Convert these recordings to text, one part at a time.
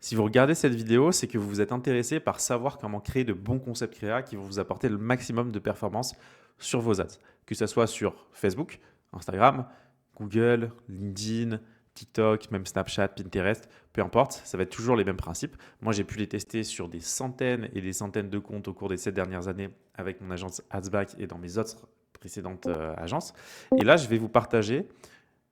Si vous regardez cette vidéo, c'est que vous vous êtes intéressé par savoir comment créer de bons concepts créa qui vont vous apporter le maximum de performance sur vos ads. Que ce soit sur Facebook, Instagram, Google, LinkedIn, TikTok, même Snapchat, Pinterest, peu importe, ça va être toujours les mêmes principes. Moi, j'ai pu les tester sur des centaines et des centaines de comptes au cours des 7 dernières années avec mon agence Adsback et dans mes autres précédentes agences. Et là, je vais vous partager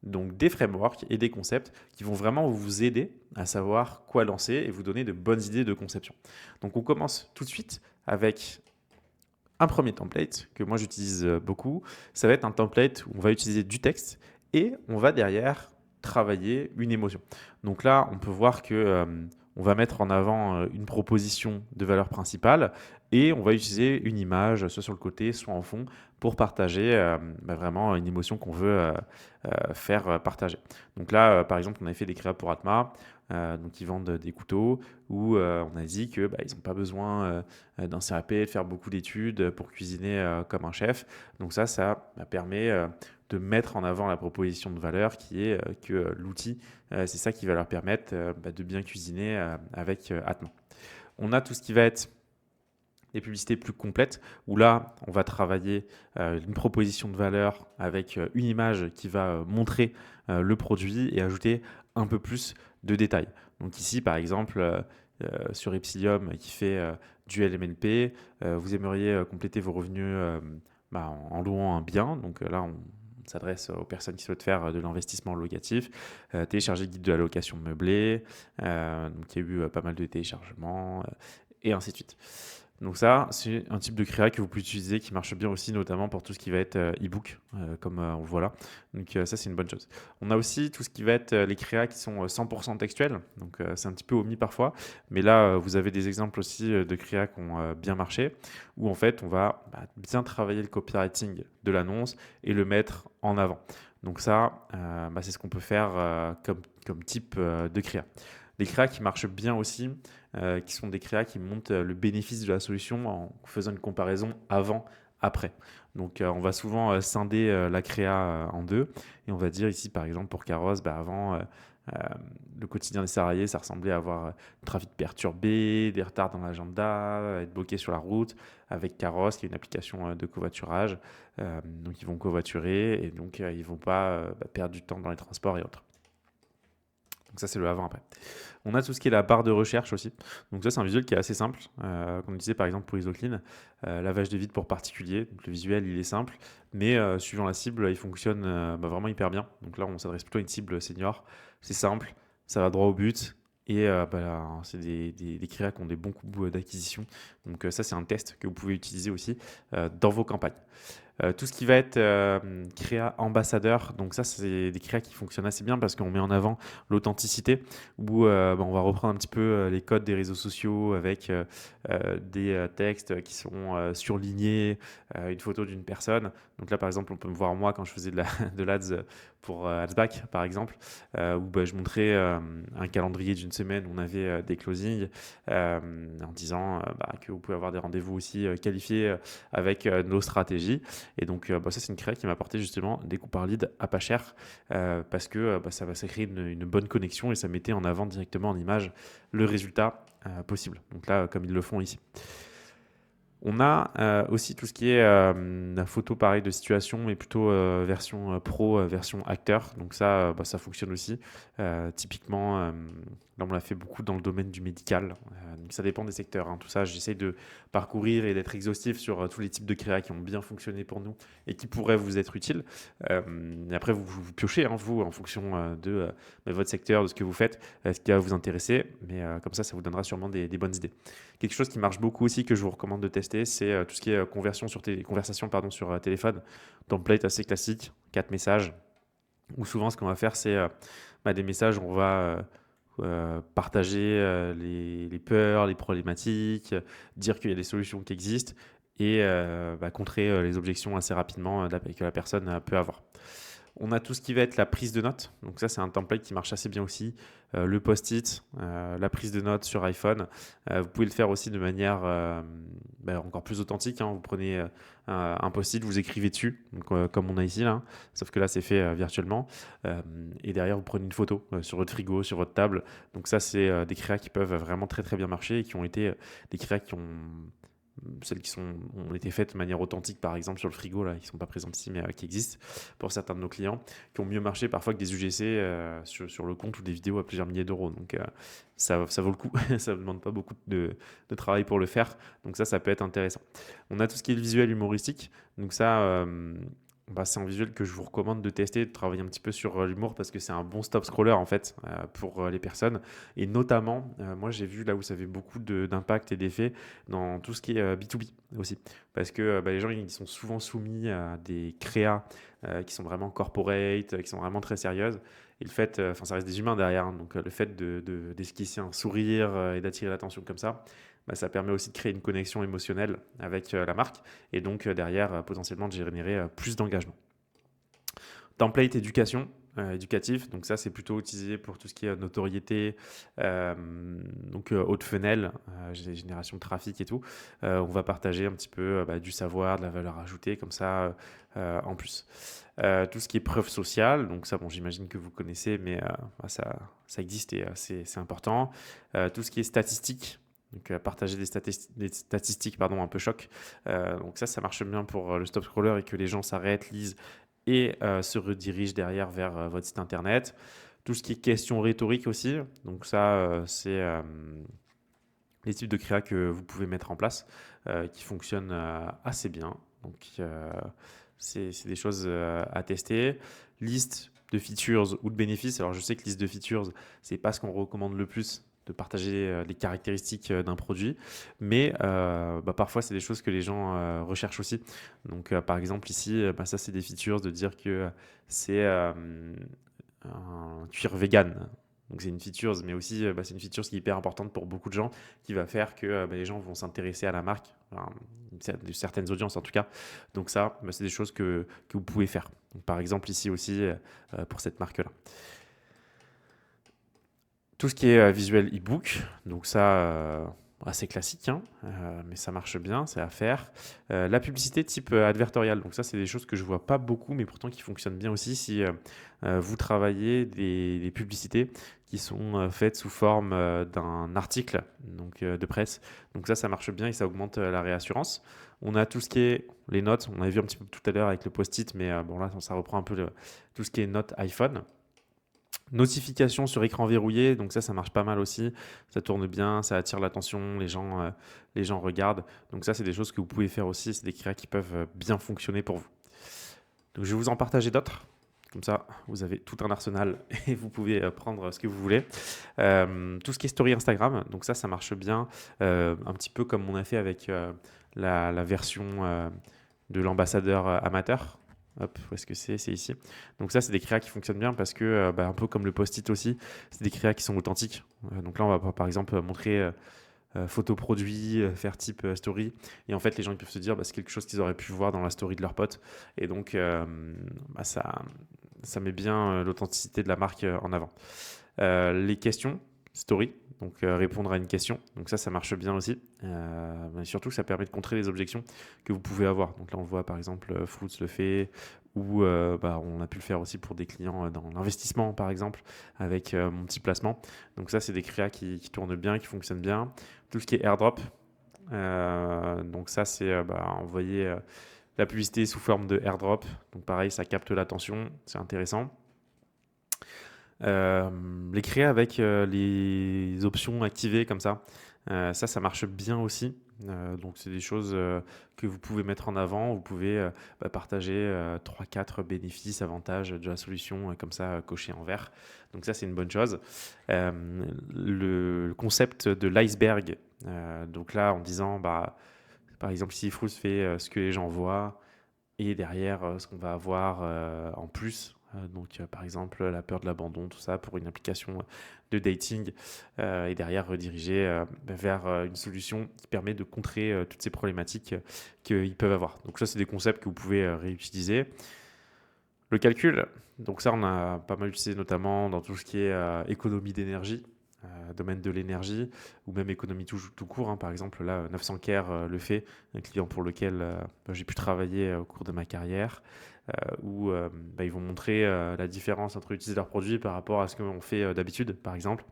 donc des frameworks et des concepts qui vont vraiment vous aider à savoir quoi lancer et vous donner de bonnes idées de conception. Donc on commence tout de suite avec un premier template que moi j'utilise beaucoup. Ça va être un template où on va utiliser du texte et on va derrière travailler une émotion. Donc là, on peut voir que on va mettre en avant une proposition de valeur principale et on va utiliser une image, soit sur le côté, soit en fond, pour partager vraiment une émotion qu'on veut faire partager. Donc là, par exemple, on avait fait des créas pour Atma, donc ils vendent des couteaux, où on a dit que ils n'ont pas besoin d'un CAP, de faire beaucoup d'études pour cuisiner comme un chef. Donc ça permet de mettre en avant la proposition de valeur qui est que l'outil, c'est ça qui va leur permettre de bien cuisiner avec Atman. On a tout ce qui va être des publicités plus complètes, où là, on va travailler une proposition de valeur avec une image qui va montrer le produit et ajouter un peu plus de détails. Donc ici, par exemple, sur Epsilum qui fait du LMNP, vous aimeriez compléter vos revenus en louant un bien. Donc là, on s'adresse aux personnes qui souhaitent faire de l'investissement locatif, télécharger le guide de la location meublée, donc il y a eu pas mal de téléchargements, et ainsi de suite. Donc ça, c'est un type de créa que vous pouvez utiliser qui marche bien aussi, notamment pour tout ce qui va être e-book, comme on le voit là. Donc ça, c'est une bonne chose. On a aussi tout ce qui va être les créas qui sont 100% textuels. Donc c'est un petit peu omis parfois. Mais là, vous avez des exemples aussi de créas qui ont bien marché, où en fait, on va bien travailler le copywriting de l'annonce et le mettre en avant. Donc ça, c'est ce qu'on peut faire comme type de créa. Les créas qui marchent bien aussi, qui sont des créas qui montrent le bénéfice de la solution en faisant une comparaison avant-après. Donc on va souvent scinder la créa en deux et on va dire ici par exemple pour Caros, avant euh, le quotidien des salariés, ça ressemblait à avoir un trafic perturbé, des retards dans l'agenda, être bloqué sur la route. Avec Caros, qui est une application de covoiturage, donc ils vont covoiturer et donc ils ne vont pas perdre du temps dans les transports et autres. Donc ça, c'est le avant-après. On a tout ce qui est la barre de recherche aussi. Donc ça, c'est un visuel qui est assez simple. Comme on disait par exemple pour Isoclean, lavage de vide pour particulier. Donc le visuel, il est simple, mais suivant la cible, il fonctionne vraiment hyper bien. Donc là, on s'adresse plutôt à une cible senior. C'est simple, ça va droit au but. Et c'est des créas qui ont des bons coûts d'acquisition. Donc ça, c'est un test que vous pouvez utiliser aussi dans vos campagnes. Tout ce qui va être créa ambassadeur, donc ça, c'est des créas qui fonctionnent assez bien parce qu'on met en avant l'authenticité, où on va reprendre un petit peu les codes des réseaux sociaux avec des textes qui sont surlignés, une photo d'une personne. Donc là, par exemple, on peut me voir moi quand je faisais de l'ADS pour Adsback, par exemple, où je montrais un calendrier d'une semaine où on avait des closings en disant que vous pouvez avoir des rendez-vous aussi qualifiés avec nos stratégies. Et donc, ça, c'est une créa qui m'a apporté justement des coûts par lead à pas cher parce que ça crée une bonne connexion et ça mettait en avant directement en image le résultat possible. Donc là, comme ils le font ici. On a aussi tout ce qui est la photo pareil de situation, mais plutôt version pro, version acteur. Donc ça, ça fonctionne aussi. Typiquement, là on l'a fait beaucoup dans le domaine du médical. Donc ça dépend des secteurs, hein. Tout ça, j'essaie de parcourir et d'être exhaustif sur tous les types de créas qui ont bien fonctionné pour nous et qui pourraient vous être utiles. Et après, vous piochez, hein, vous, en fonction de votre secteur, de ce que vous faites, ce qui va vous intéresser. Mais comme ça vous donnera sûrement des bonnes idées. Quelque chose qui marche beaucoup aussi, que je vous recommande de tester, c'est tout ce qui est conversation sur téléphone. Template assez classique, 4 messages. Ou souvent, ce qu'on va faire, c'est des messages où on va partager les peurs, les problématiques, dire qu'il y a des solutions qui existent et contrer les objections assez rapidement que la personne peut avoir. On a tout ce qui va être la prise de notes. Donc ça, c'est un template qui marche assez bien aussi. Le post-it, la prise de notes sur iPhone. Vous pouvez le faire aussi de manière encore plus authentique, hein. Vous prenez un post-it, vous écrivez dessus, donc, comme on a ici, là. Sauf que là, c'est fait virtuellement. Et derrière, vous prenez une photo sur votre frigo, sur votre table. Donc ça, c'est des créas qui peuvent vraiment très très bien marcher et qui ont été des créas qui ont celles qui ont été faites de manière authentique, par exemple sur le frigo, là, qui ne sont pas présentes ici, mais qui existent pour certains de nos clients, qui ont mieux marché parfois que des UGC sur le compte ou des vidéos à plusieurs milliers d'euros. Donc ça vaut le coup, ça ne demande pas beaucoup de travail pour le faire, donc ça peut être intéressant. On a tout ce qui est le visuel humoristique, donc ça, c'est un visuel que je vous recommande de tester, de travailler un petit peu sur l'humour parce que c'est un bon stop scroller en fait pour les personnes. Et notamment, moi j'ai vu là où ça avait beaucoup d'impact et d'effet dans tout ce qui est B2B aussi. Parce que les gens ils sont souvent soumis à des créas qui sont vraiment corporate, qui sont vraiment très sérieuses. Et le fait, ça reste des humains derrière, hein, donc le fait d'esquisser un sourire et d'attirer l'attention comme ça permet aussi de créer une connexion émotionnelle avec la marque et donc derrière potentiellement de générer plus d'engagement. Template éducation, éducatif, donc ça c'est plutôt utilisé pour tout ce qui est notoriété, donc haut de funnel, génération de trafic et tout. On va partager un petit peu du savoir, de la valeur ajoutée comme ça en plus. Tout ce qui est preuve sociale, donc ça j'imagine que vous connaissez, mais ça existe et c'est important. Tout ce qui est statistique, donc partager des statistiques un peu choc. Donc ça marche bien pour le stop scroller et que les gens s'arrêtent, lisent et se redirigent derrière vers votre site internet. Tout ce qui est questions rhétoriques aussi, donc ça c'est les types de créa que vous pouvez mettre en place qui fonctionnent assez bien. Donc c'est des choses à tester. Liste de features ou de bénéfices. Alors je sais que liste de features, c'est pas ce qu'on recommande le plus de partager les caractéristiques d'un produit, mais parfois c'est des choses que les gens recherchent aussi. Donc par exemple ici, ça c'est des features de dire que c'est un cuir vegan. Donc c'est une feature, mais aussi c'est une feature qui est hyper importante pour beaucoup de gens, qui va faire que les gens vont s'intéresser à la marque, enfin, certaines audiences en tout cas. Donc ça, c'est des choses que vous pouvez faire. Donc, par exemple ici aussi pour cette marque-là. Tout ce qui est visuel e-book, donc ça assez classique, hein, mais ça marche bien, c'est à faire. La publicité type advertorial, donc ça c'est des choses que je vois pas beaucoup, mais pourtant qui fonctionnent bien aussi si vous travaillez des publicités qui sont faites sous forme d'un article donc, de presse. Donc ça marche bien et ça augmente la réassurance. On a tout ce qui est les notes, on avait vu un petit peu tout à l'heure avec le post-it, mais là ça reprend un peu tout ce qui est notes iPhone. Notification sur écran verrouillé, donc ça marche pas mal aussi. Ça tourne bien, ça attire l'attention, les gens regardent. Donc ça, c'est des choses que vous pouvez faire aussi. C'est des créas qui peuvent bien fonctionner pour vous. Donc je vais vous en partager d'autres. Comme ça, vous avez tout un arsenal et vous pouvez prendre ce que vous voulez. Tout ce qui est story Instagram, donc ça marche bien. Un petit peu comme on a fait avec la version de l'ambassadeur amateur. Hop, où est-ce que c'est? C'est ici. Donc ça, c'est des créas qui fonctionnent bien parce que, un peu comme le post-it aussi, c'est des créas qui sont authentiques. Donc là, on va par exemple montrer photo produit, faire type story. Et en fait, les gens ils peuvent se dire c'est quelque chose qu'ils auraient pu voir dans la story de leur pote. Et donc, ça met bien l'authenticité de la marque en avant. Les questions, story. Donc répondre à une question, donc ça marche bien aussi, mais surtout ça permet de contrer les objections que vous pouvez avoir. Donc là on voit par exemple Fruits le fait, ou on a pu le faire aussi pour des clients dans l'investissement par exemple, avec mon petit placement. Donc ça c'est des créas qui tournent bien, qui fonctionnent bien. Tout ce qui est airdrop, donc ça c'est envoyer la publicité sous forme de airdrop, donc pareil ça capte l'attention, c'est intéressant. Les créer avec les options activées comme ça, ça marche bien aussi. Donc c'est des choses que vous pouvez mettre en avant. Vous pouvez partager 3-4 bénéfices, avantages de la solution comme ça cochés en vert. Donc ça c'est une bonne chose. Le concept de l'iceberg, donc là en disant par exemple si Fruits fait ce que les gens voient et derrière ce qu'on va avoir en plus. Donc, par exemple, la peur de l'abandon, tout ça pour une application de dating et derrière rediriger vers une solution qui permet de contrer toutes ces problématiques qu'ils peuvent avoir. Donc, ça, c'est des concepts que vous pouvez réutiliser. Le calcul, donc ça, on a pas mal utilisé notamment dans tout ce qui est économie d'énergie, domaine de l'énergie, ou même économie tout court, hein. Par exemple, là, 900 Care le fait, un client pour lequel j'ai pu travailler au cours de ma carrière, où ils vont montrer la différence entre utiliser leurs produits par rapport à ce qu'on fait d'habitude, par exemple,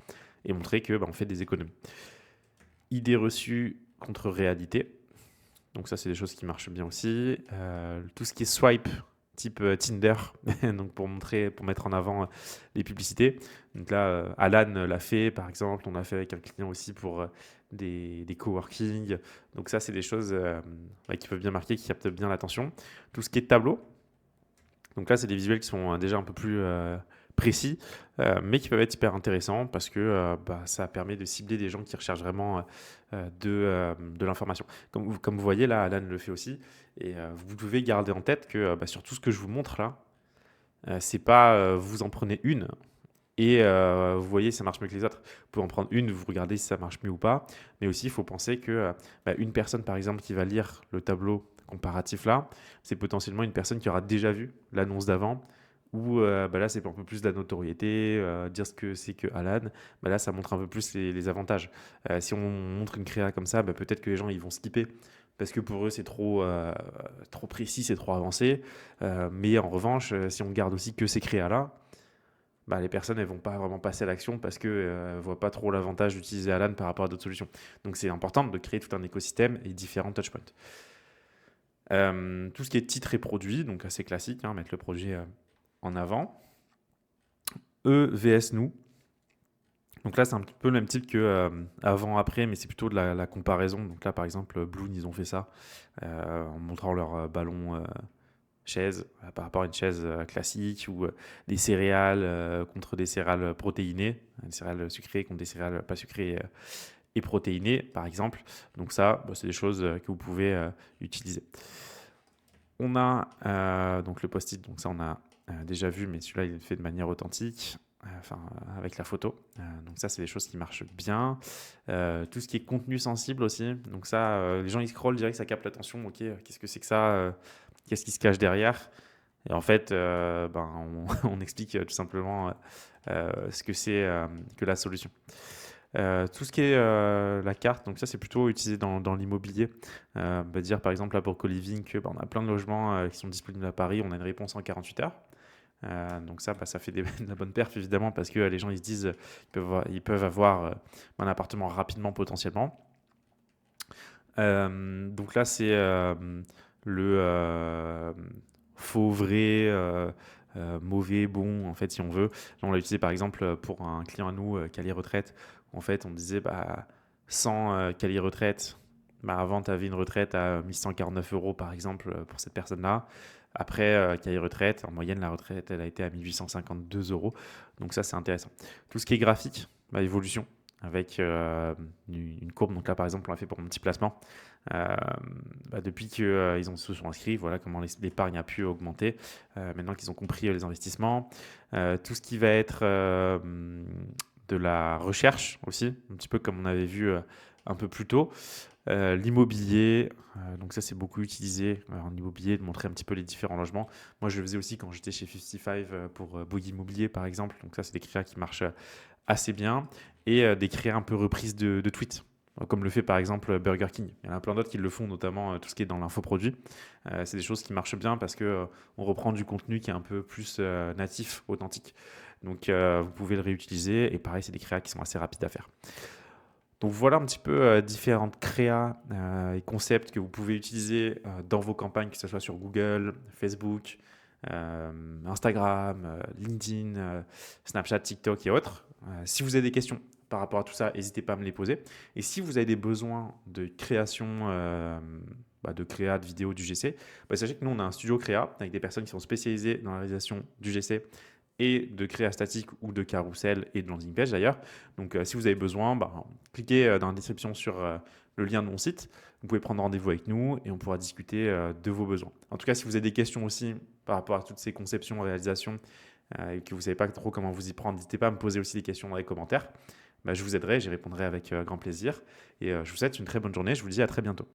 et montrer que on fait des économies. Idée reçue contre réalité. Donc ça, c'est des choses qui marchent bien aussi. Tout ce qui est swipe, type Tinder, donc pour mettre en avant les publicités. Donc là, Alan l'a fait, par exemple. On a fait avec un client aussi pour des coworking. Donc ça, c'est des choses qui peuvent bien marquer, qui captent bien l'attention. Tout ce qui est tableau. Donc là, c'est des visuels qui sont déjà un peu plus précis, mais qui peuvent être hyper intéressants parce que ça permet de cibler des gens qui recherchent vraiment de l'information. Comme vous voyez, là, Alan le fait aussi. Et vous devez garder en tête que sur tout ce que je vous montre là, c'est pas vous en prenez une et vous voyez si ça marche mieux que les autres. Vous pouvez en prendre une, vous regardez si ça marche mieux ou pas. Mais aussi, il faut penser que une personne, par exemple, qui va lire le tableau comparatif là, c'est potentiellement une personne qui aura déjà vu l'annonce d'avant. Ou là, c'est un peu plus de la notoriété, dire ce que c'est que Alan. Là, ça montre un peu plus les avantages. Si on montre une créa comme ça, peut-être que les gens ils vont skipper parce que pour eux, c'est trop précis, c'est trop avancé. Mais en revanche, si on garde aussi que ces créas-là, les personnes elles vont pas vraiment passer à l'action parce que ne voient pas trop l'avantage d'utiliser Alan par rapport à d'autres solutions. Donc c'est important de créer tout un écosystème et différents touchpoints. Tout ce qui est titre et produit, donc assez classique, hein, mettre le projet en avant. Eux vs nous. Donc là, c'est un petit peu le même type que avant-après, mais c'est plutôt de la comparaison. Donc là, par exemple, Bloom, ils ont fait ça en montrant leur ballon chaise par rapport à une chaise classique ou des céréales contre des céréales protéinées, des céréales sucrées contre des céréales pas sucrées et protéinées, par exemple. Donc ça, c'est des choses que vous pouvez utiliser. On a donc le post-it, donc ça on a déjà vu, mais celui-là il est fait de manière authentique, avec la photo. Donc ça c'est des choses qui marchent bien. Tout ce qui est contenu sensible aussi, donc ça les gens ils scrollent, direct ça capte l'attention, ok, qu'est-ce que c'est que ça, qu'est-ce qui se cache derrière? Et en fait, on explique tout simplement ce que c'est que la solution. Tout ce qui est la carte, donc ça c'est plutôt utilisé dans l'immobilier. Dire par exemple là pour co-living que on a plein de logements qui sont disponibles à Paris, on a une réponse en 48 heures. Donc ça, ça fait de la bonne perf évidemment parce que les gens ils se disent ils peuvent avoir un appartement rapidement potentiellement. Donc là c'est le faux, vrai, mauvais, bon, en fait, si on veut. On l'a utilisé par exemple pour un client à nous, Cali Retraite, où en fait on disait sans Cali Retraite, avant tu avais une retraite à 1149 euros par exemple pour cette personne-là. Après Cali Retraite, en moyenne la retraite elle a été à 1852 euros. Donc ça c'est intéressant. Tout ce qui est graphique, évolution avec une courbe. Donc là, par exemple, on l'a fait pour mon petit placement. Depuis qu'ils se sont inscrits, voilà comment l'épargne a pu augmenter. Maintenant qu'ils ont compris les investissements. Tout ce qui va être de la recherche aussi, un petit peu comme on avait vu un peu plus tôt. L'immobilier, donc ça c'est beaucoup utilisé en immobilier, de montrer un petit peu les différents logements. Moi je le faisais aussi quand j'étais chez 55 pour Bouygues Immobilier par exemple. Donc ça c'est des critères qui marchent assez bien et des créas un peu reprises de tweets, comme le fait par exemple Burger King. Il y en a plein d'autres qui le font, notamment tout ce qui est dans l'infoproduit. C'est des choses qui marchent bien parce que on reprend du contenu qui est un peu plus natif, authentique. Donc vous pouvez le réutiliser et pareil, c'est des créas qui sont assez rapides à faire. Donc voilà un petit peu différentes créas et concepts que vous pouvez utiliser dans vos campagnes, que ce soit sur Google, Facebook, Instagram, LinkedIn, Snapchat, TikTok et autres. Si vous avez des questions par rapport à tout ça, n'hésitez pas à me les poser. Et si vous avez des besoins de création de vidéos du GC, sachez que nous, on a un studio créa avec des personnes qui sont spécialisées dans la réalisation du GC et de créa statique ou de carrousel et de landing page d'ailleurs. Donc si vous avez besoin, cliquez dans la description sur le lien de mon site. Vous pouvez prendre rendez-vous avec nous et on pourra discuter de vos besoins. En tout cas, si vous avez des questions aussi par rapport à toutes ces conceptions, réalisations et que vous ne savez pas trop comment vous y prendre, n'hésitez pas à me poser aussi des questions dans les commentaires. Je vous aiderai, j'y répondrai avec grand plaisir. Et je vous souhaite une très bonne journée. Je vous dis à très bientôt.